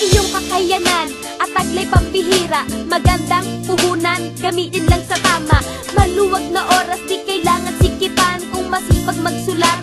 iyong kakayanan at taglay pambihira. Magandang puhunan, gamitin lang sa tama. Maluwag na oras, di kailangan sikipan. Kung masipag magsulat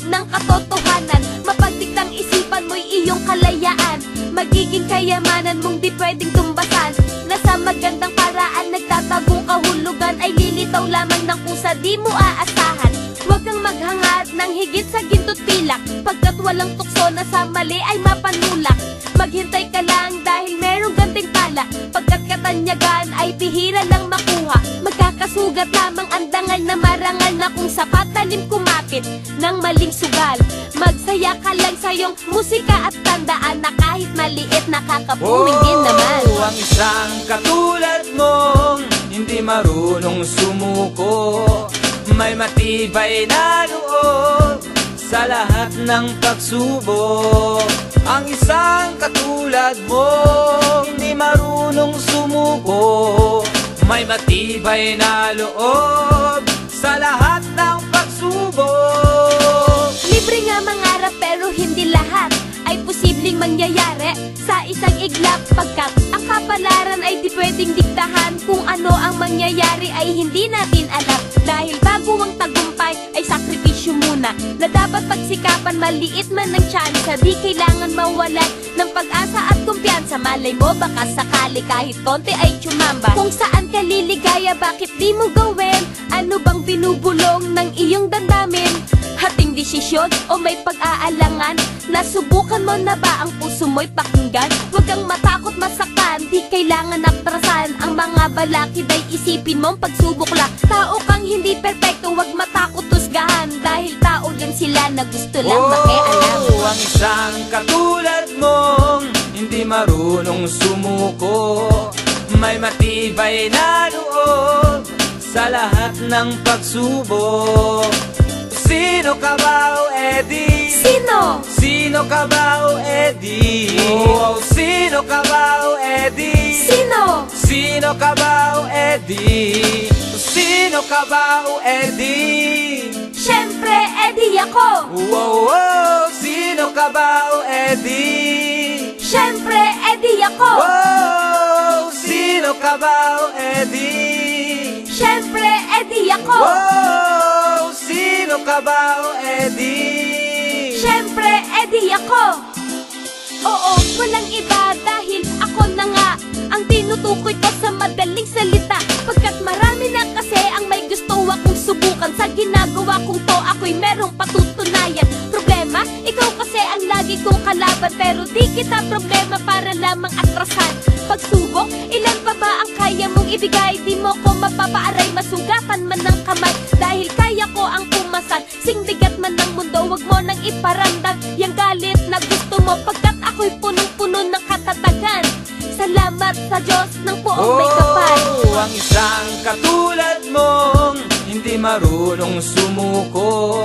ng katotohanan, mapagdiktang isipan mo'y iyong kalayaan. Magiging kayamanan mong di pwedeng tumbasan. Nasa magandang paraan, nagtatagong kahulugan ay lilitaw lamang ng kusa di mo aasahan. Huwag kang maghangad ng higit sa ginto't pilak, pagkat walang tukso na sa mali ay mapanulak. Maghintay ka lang dahil merong ganting pala, pagkat katanyagan ay bihira lang makuha. Magkakasugat lamang ang dangal na marangal na kung sapat talim kumapit ng maling sugal. Magsaya ka lang sa iyong musika at tandaan na kahit maliit nakakapuwing din naman. Ang isang katulad mong hindi marunong sumuko, may matibay na loob sa lahat ng pagsubok. Ang isang katulad mong hindi marunong sumuko, may matibay na loob sa lahat ng pagsubok. Libre nga mangarap pero hindi lahat ay posibleng mangyayari sa isang iglap, pagkat ang kapalaran ay di pwedeng diktahan. Kung ano ang mangyayari ay hindi natin alam, dahil bago ang tagumpay ay sakripisyo muna na dapat pagsikapan. Maliit man ang tsansa, di kailangan mawalan ng pag-asa at kumpiyansa. Malay mo baka sakali kahit konti ay tsumamba. Kung saan ka liligaya, bakit di mo gawin? Ano bang binubulong ng iyong damdamin? Hating desisyon o may pag-aalangan? Nasubukan mo na ba ang puso mo'y pakinggan? Huwag kang matakot masaktan, di kailangan atrasan. Ang mga balakid ay isipin mong pagsubok lang. Tao kang hindi perpekto, huwag matakot tusgahan, dahil tao lang sila na gusto lang makialam. Ang isang katulad mong hindi marunong sumuko, may matibay na loob sa lahat ng pagsubok. Sino ka ba, o Eddie? Sino? Sino ka ba, o Eddie? Oh, sino ka ba, o Eddie? Sino? Sino ka ba, o Eddie? Sino ka ba, o Eddie? Siyempre, Eddie ako! Wow, wow, sino ka ba, o Eddie? Siyempre, Eddie ako! Wow, sino ka ba, o Eddie? Siyempre, Eddie ako! Wow, sino ka ba, o Eddie? Siyempre, Eddie ako! Oo, walang iba dahil ako na nga ang tinutukoy ko sa madaling salita, pagkat marami na kasi ang may gusto akong subukan. Sa ginagawa kong to, ako'y merong patutunayan. Problema, ikaw kasi ang lagi kong kalaban, pero di kita problema para lamang atrasan. Pagsubok, ilan pa ba ang kaya mong ibigay? Di mo ko mapapaaray, masugatan man ng kamay, dahil kaya ko ang pumasan. Singbigat man ng mundo, wag mo nang iparamdam yang galit na gusto mo, pagkat ako'y punong-puno ng katatagan. Salamat sa Diyos ng poong may kapal. Ang isang katulad mong hindi marunong sumuko,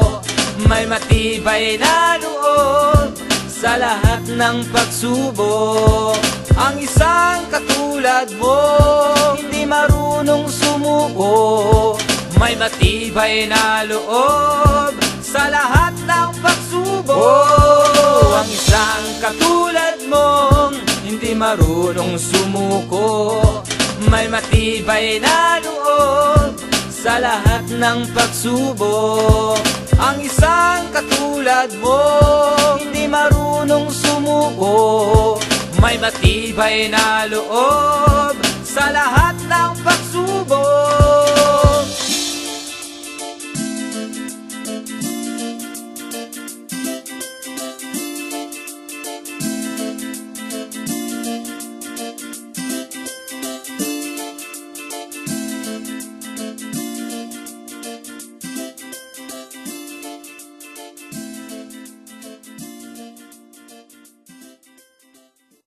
may matibay na loob sa lahat ng pagsubok. Ang isang katulad mong hindi marunong sumuko, may matibay na loob sa lahat ng pagsubok. Ang isang katulad mong hindi marunong sumuko, may matibay na loob sa lahat ng pagsubok. Ang isang katulad mong hindi marunong sumuko, may matibay na loob sa lahat ng pagsubok.